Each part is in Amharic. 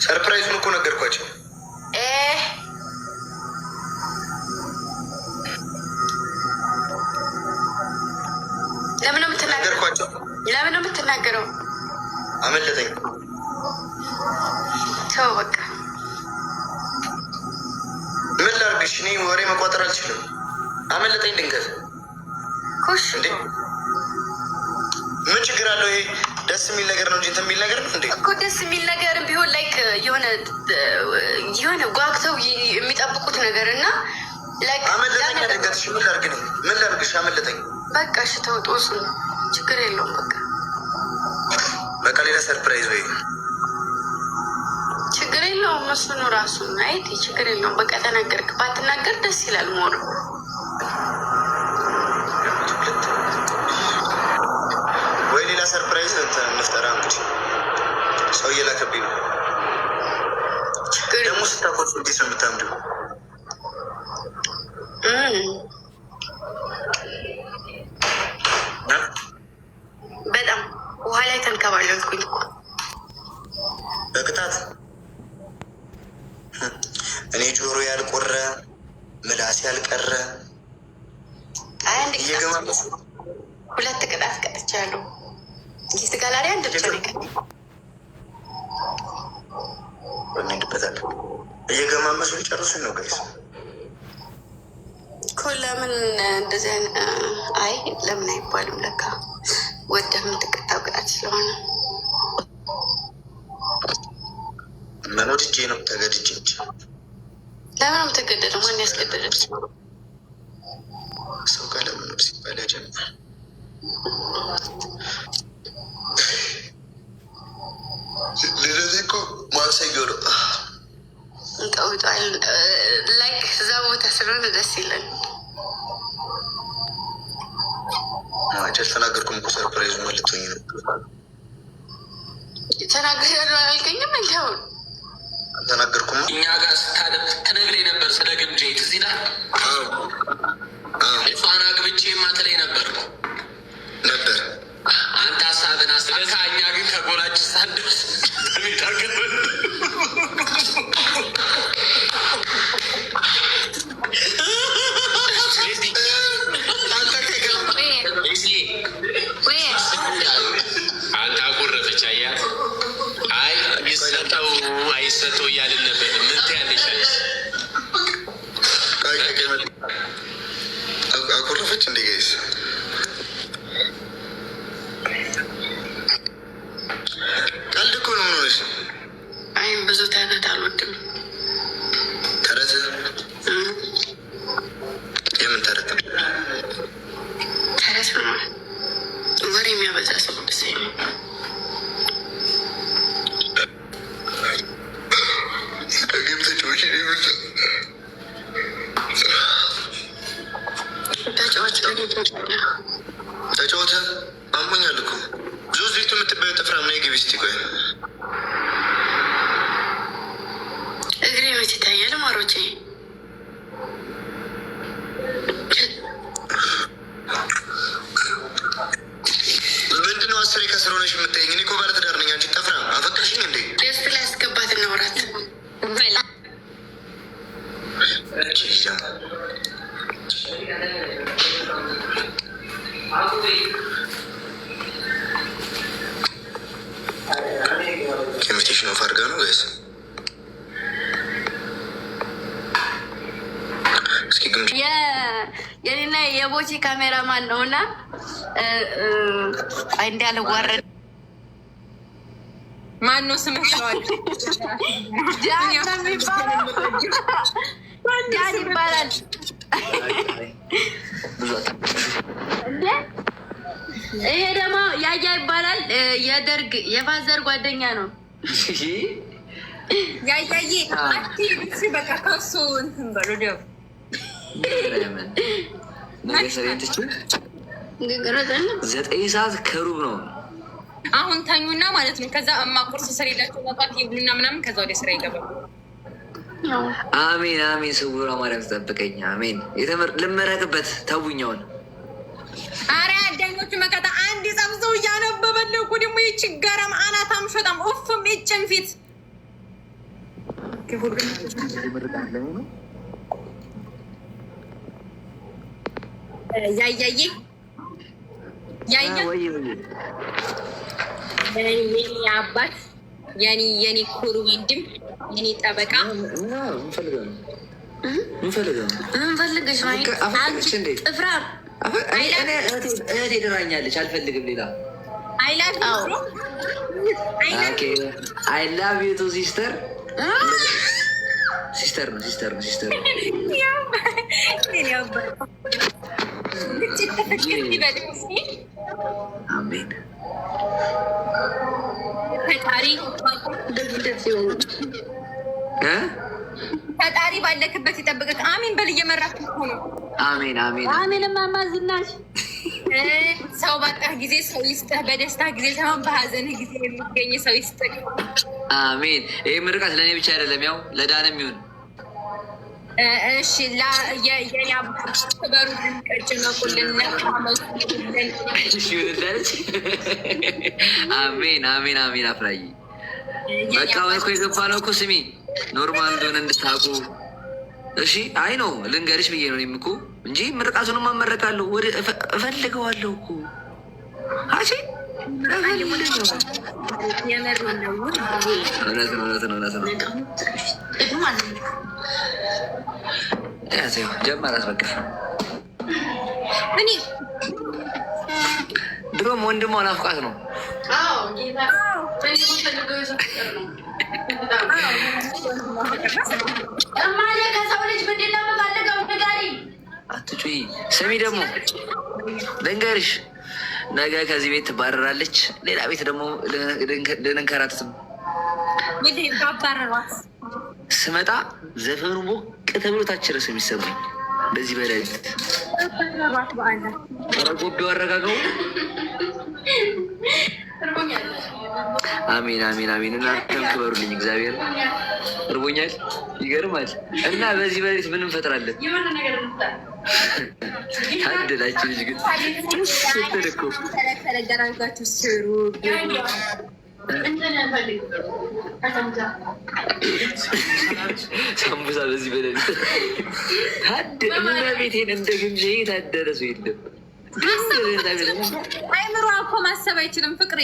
ሰርፕራይዙን እኮ ነገርኳቸው። ለምን ነው የምትናገርኳቸው? ለምን ነው የምትናገረው? አመለጠኝ። ተው በቃ። ምን ላድርግሽ? እኔ ወሬ መቋጠር አልችልም። አመለጠኝ ድንገት። ኩሽ እንዴ ምን ችግር አለው? ይሄ ደስ የሚል ነገር ነው እንጂ እንትን የሚል ነገር ነው እንዴ? እኮ ደስ የሚል ነገር ቢሆን ላይክ የሆነ ጓግተው የሚጠብቁት ነገር እና አመለጠኝ። ድንገት ምን ላድርግ ነው? ምን ላድርግሽ? አመለጠኝ። በቃ እሺ ተው፣ ጦሱ ችግር የለውም። በቃ ሌላ ሰርፕራይዝ ወይ ችግር የለውም። መስኑ ራሱ አይት ችግር የለውም። በቃ ተናገርክ። ባትናገር ደስ ይላል። ሞር ወይ ሌላ ሰርፕራይዝ እንፍጠራ። እንግዲህ ሰው እየላከብኝ ነው ደግሞ። ስታቆጥ እንዴት ነው የምታምደው? በጣም ውሃ ላይ ተንከባለልኩኝ እኮ በቅጣት። እኔ ጆሮ ያልቆረ ምላስ ያልቀረ እየገማመሱ 2 ቅጣት ቀጥቻለሁ። ጊስ ጋላሪ አንድ ብቻ ነው እንሄድበታለን። እየገማመሱ ሊጨርሱኝ ነው ጋይስ እኮ። ለምን እንደዚህ አይ ለምን አይባልም። ለካ ወደህ የምትቀጣው ቅጣት ስለሆነ ምን ወድጄ ነው ተገድጄ እንጂ። ለምን ነው የምትገደደው? ማን ያስገደደች? ሰው ጋር ለምን ሲባል ያጀምራል። ለዚህ እኮ ማሰኞ ነው እንጠውጣል። ላይክ እዛ ቦታ ስለሆነ ደስ ይላል። ማጨር ተናገርኩም እኮ ሰርፕራይዙ መልቶኝ ነው ተናገር ያለው አልገኝም። እንዲያውን ተናገርኩም። እኛ ጋር ስታደብ ትነግረኝ ነበር ስለ ግምጄ ትዝ ይላል። እሷን አግብቼ ማትለኝ ነበር አንተ ሀሳብን አስበካ። እኛ ግን ከጎላችን ሳንደርስ አንተ አጎረፈች። አያት አይ ይሰጠው አይሰጠው እያልን ነበር። ምን ትያለሽ? አጎረፈች እንዴ ጋይስ? ቀልድ እኮ ነው። ሆነች አይ ብዙ ተረት አልወድም። ተረት? የምን ተረት? ተረት ነው ወሬ የሚያበዛ ሰው ደስ ይላል። ተጫወተ አሞኛል እኮ ዙዚቱ የምትባዩ ጥፍራ ምን ግቢ እስቲ ቆይ እግሬ መች ይታያል? ማሮቼ ምንድነው? አስሬ ከስር ሆነሽ የምታየኝ? እኔ እኮ ባለትዳር ነኝ። አንቺ ጠፍራ አፈቀርሽኝ እንዴ? ደስ ላይ ያስገባት እናውራት። ኢንቪቴሽን ኦፍ አድርጋ ነው ወይስ? የኔና የቦቺ ካሜራማን ነው እና እንዳልዋረድ ማን ነው ስምህ? ጃን ይባላል። ይሄ ደግሞ ያያ ይባላል። የደርግ የፋዘር ጓደኛ ነው። ያያዬ በቃ ከሱ እንትን በሉ ደው ዘጠኝ ሰዓት ከሩብ ነው። አሁን ተኙና ማለት ነው። ከዛ እማ ቁርስ ስሪላቸው መጣት ይብሉና ምናምን ከዛ ወደ ስራ ይገባል። አሜን አሜን። ስውሯ ማርያም ትጠብቀኝ። አሜን። ልመረቅበት ተቡኛውን አረ አዳኞቹ መከታ አንድ ጸብሰው እያነበበለው እኮ ደግሞ ይችጋራም አናታም ሾጣም ኦፍም ይጭን ፊት ያያዬ ያያ የኔ አባት የኔ ኩሩ ወንድም የኔ ጠበቃ እንፈልገሽ ጥፍራ እህቴ ድራኛለች። አልፈልግም ሌላ አይ ላቭ ዩ ቱ ሲስተር ነው። አሜን። ፈጣሪ ባለክበት ይጠብቅህ። አሜን በል። እየመራህ ነው። አሜን አሜን አሜን። ማማ ዝናሽ ሰው ባጣህ ጊዜ ሰው ይስጥህ፣ በደስታ ጊዜ ሳይሆን በሀዘንህ ጊዜ የሚገኝ ሰው ይስጥህ። አሜን። ይህ ምርቃት ለእኔ ብቻ አይደለም፣ ያው ለዳንም ይሁን። እሺ የኔ አባት ክበሩ፣ ጭነቁልን፣ ነቃመሱልን። አሜን አሜን አሜን። አፍራዬ በቃ ወይ እኮ የገባ ነው እኮ ስሚ፣ ኖርማል እንደሆነ እንድታውቁ እሺ። አይ ነው ልንገርሽ ብዬ ነው እኮ እንጂ ምርቃቱንም አመረቃለሁ። ወደ እፈልገዋለሁ እኮ አሺ። እውነት ነው። ጀመራት በቃ እኔ ድሮም ወንድሟ ናፍቃት ነው። ከሰው ልጅ ምንድን ነው የምፈልገው? ንገሪኝ። አትጩይ። ስሚ ደግሞ ልንገርሽ፣ ነገ ከዚህ ቤት ትባረራለች። ሌላ ቤት ደግሞ ልንንከራተትም ስመጣ ዘፈኑ ሞቅ ተብሎ ታች ድረስ የሚሰማኝ በዚህ በሌሊት ረጎቤው አረጋገው። አሜን አሜን አሜን። እናንተም ክበሩልኝ። እግዚአብሔር እርቦኛል፣ ይገርማል። እና በዚህ በሌሊት ምን እንፈጥራለን? ታደላችሁ ልጅ ግን ስትልኩ ሳምቡሳ በዚህ በሌሊት ቤቴን እንደ ግምዣ ታደረ ሰው የለም። አይምሮ እኮ ማሰብ አይችልም። ፍቅሬ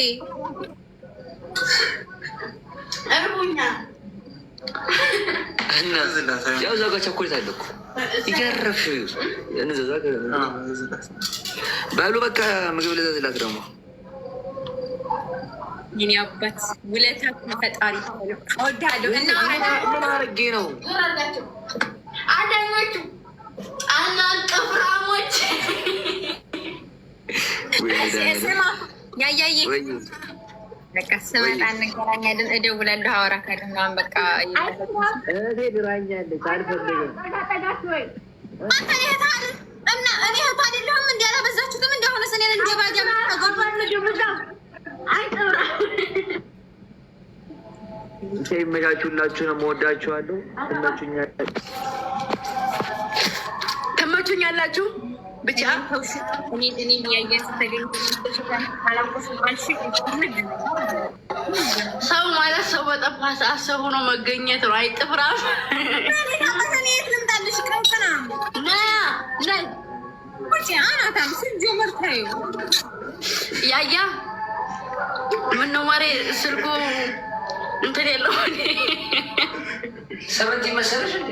እና ያው እዛ ጋር ቸኮሌት አለ እኮ ይገረፍሽ እንዘዛ ባሉ በቃ ምግብ ልዘዝላት ደግሞ የኔ አባት ውለታ ፈጣሪ እወድሃለሁ። እና ምን አድርጌ ነው አዳኞቹ ጥፍራሞች ስማ ያያዬ በቃ ስመጣ እንገናኛለን። እደውላለሁ፣ አወራካለሁ ምናምን በቃ እህቴ ድራኛለች። አልፈልግም አንተ እና እኔ እህት አይደለሁም። እንዲ ያላበዛችሁትም እንደሆነ ሰኔን እንደባጃ ይመቻችሁላችሁንም እወዳችኋለሁ። ትመቹኛላችሁ ብቻ ሰው ማለት ሰው በጠፋ ሰዓት ሰው ሆኖ መገኘት ነው። አይጥፍራም ያያ ምነው ማሬ ስልኩ እንትን የለው ሰመንት መሰለሽ እንዴ?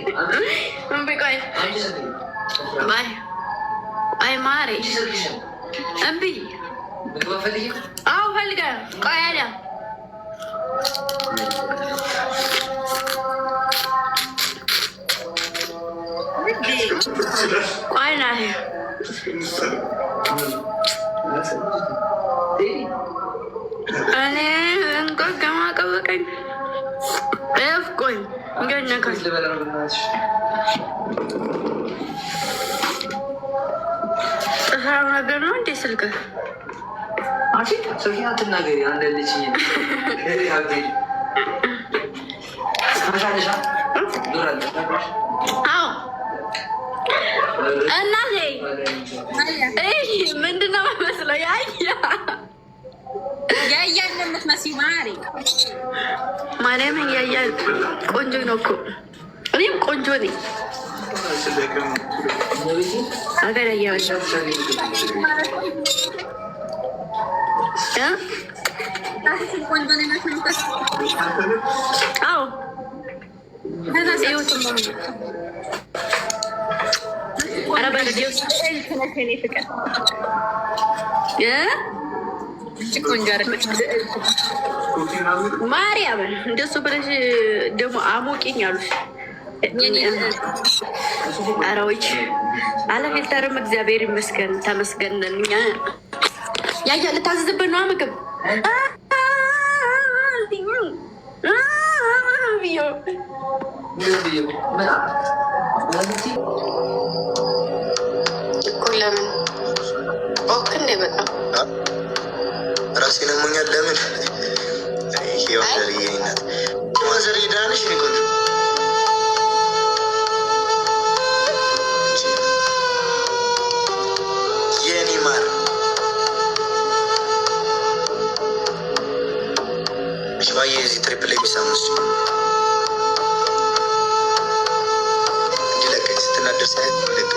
ቆይ ባይ አይ ማሬ እምቢ። አዎ ፈልገ ቆይ አለ ቆይ ና እኔ እንኳ ከማቀበቀኝ ቆይ ገነካል ጥፍራም ነገር ነው እንዴ? ስልክ ስልክ አትናገሪ። አንድ ልጅ አዎ እናቴ ምንድነው መስለው ያያ ያያል የምትመስዪው ማሪ ማርያም ያያል ቆንጆ ነው እኮ እኔም ቆንጆ ነኝ። አገር ያያል አዎ ማርያም እንደሱ ብለሽ ደግሞ አሞቂኝ አሉሽ። አራዎች አለፊልተርም እግዚአብሔር ይመስገን ተመስገን። እኛ ያያ ልታዝዝብን ነው ምግብ ለምን ኦክን በጣም ራሴን አሞኛል። ለምን ይወደርይናት ማዘር ዳንሽ ቆንጆ የኔ ማር ሽባዬ እዚህ ትሪፕል የሚሳሙስ እንዲለቀኝ ስትናደር ሳይት ለቀ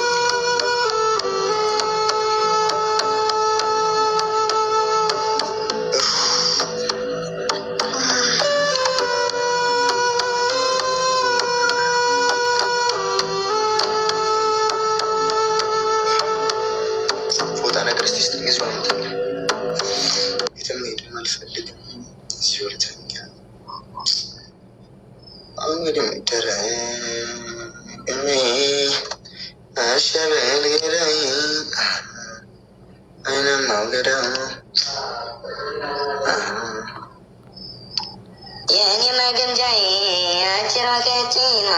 የኔ መገምጃዬ አጭሯ ቀጭኗ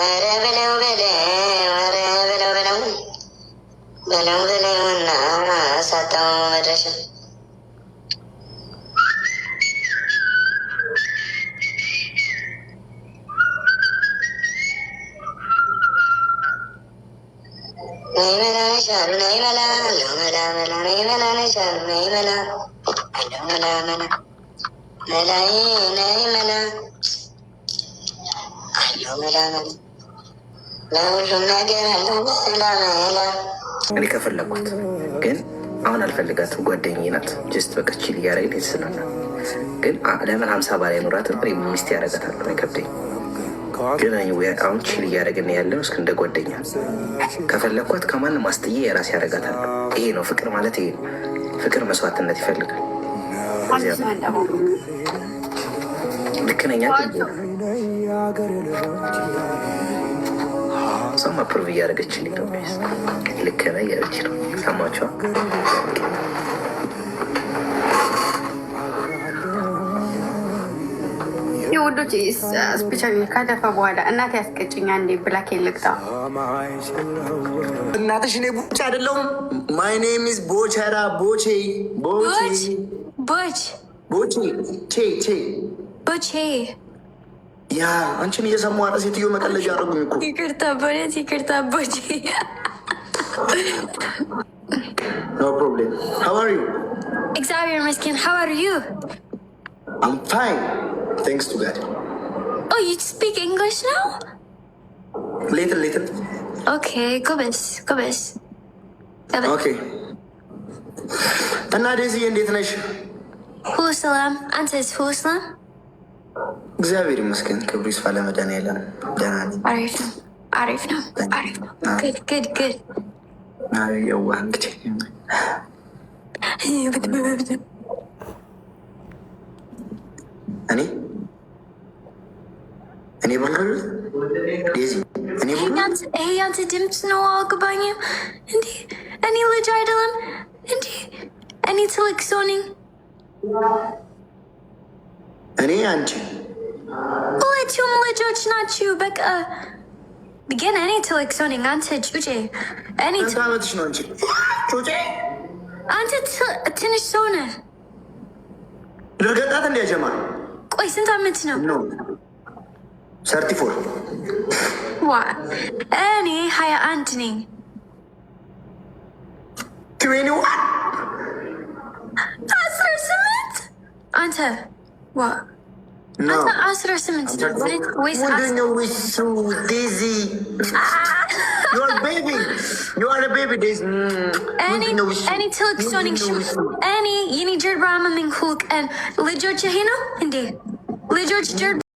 ኧረ በለው በለው ኧረ በለው በለው በለው በለውና ሳጣው መድረሻ ነይ መላ ሻሉ ነይ መላ አለው መላ መላ ነይ መላ ነይ ሻሉ ነይ መላ አለው መላ መላ መላይ ነይ መላ አለው መላ መላ ለሁሉም ነገር አለው መላ መላ። እኔ ከፈለኳት ግን አሁን አልፈልጋትም። ጓደኛዬ ናት። ጀስት በቃ ቺል እያደረግን የተስናና ግን ለምን 50 ባላይ ኖራትም ሚስት ያደረጋታል አይከብደኝ። ግን አሁን ቺል እያደረግን ያለን እስክ እንደ ጓደኛ ከፈለኳት ከማንም ማስጥዬ የራስ ያደረጋታል። ይሄ ነው ፍቅር ማለት። ይሄ ነው ፍቅር። መስዋዕትነት ይፈልጋል። ልክ ነኝ። ሰማ ፕሩቭ እያደረገችልኝ ነው። ልክ ነኝ እያለች ነው። ሰማችኋ? የወዶች ስፔሻሊ ካለፈ በኋላ እናቴ ያስቀጭኛ እንዴ ብላክ ልቅጣ እናትሽ እኔ ቡጭ አይደለሁም። ማይ ኔም ኢዝ ቦቸራ ቦቼ ቦቼ ቦች ቦቼ ቼ ቼ ቦቼ ያ አንቺን እየሰሙ አረ ሴትዮ መቀለጃ አደረጉኝ እኮ። ይቅርታ በሬት ይቅርታ ቦቼ። ኖ ፕሮብሌም። ሃው አር ዩ? እግዚአብሔር ይመስገን። ሃው አር ዩ? አም ፋይን thanks to God. Oh, you speak English now? Little. Okay, ጎበዝ ጎበዝ። Okay. እና ዴዚ እንዴት ነሽ? ሁሉ ሰላም። አንተስ ሁሉ ሰላም? እግዚአብሔር ይመስገን። ክብሩ ይስፋ ለመድኃኒዓለም። ደህና ነኝ። አሪፍ ነው። good. የዋህ እንግዲህ እኔ ብሎ ዴዚ ይሄ ያንተ ድምፅ ነው። አልገባኝም። እንዴ እኔ ልጅ አይደለም እንዴ? እኔ ትልቅ ሰው ነኝ። እኔ አንቺ ሁለቱም ልጆች ናችሁ። በቃ ግን እኔ ትልቅ ሰው ነኝ። አንተ ጩጬ። ስንት ዓመትሽ ነው አንቺ ጩጬ? አንተ ትንሽ ሰው ነህ። ልርገጣት እንዲያጀማ። ቆይ ስንት ዓመት ነው? 34 እኔ 21 ነኝ። 21 18 Anta, what? No. Anta asra simint. Wait, so Daisy. You are a baby. You are a baby, Daisy. Any tilk soning shoe. Any, you need your Rama min cook and Lee George Hino? Indeed. Lee George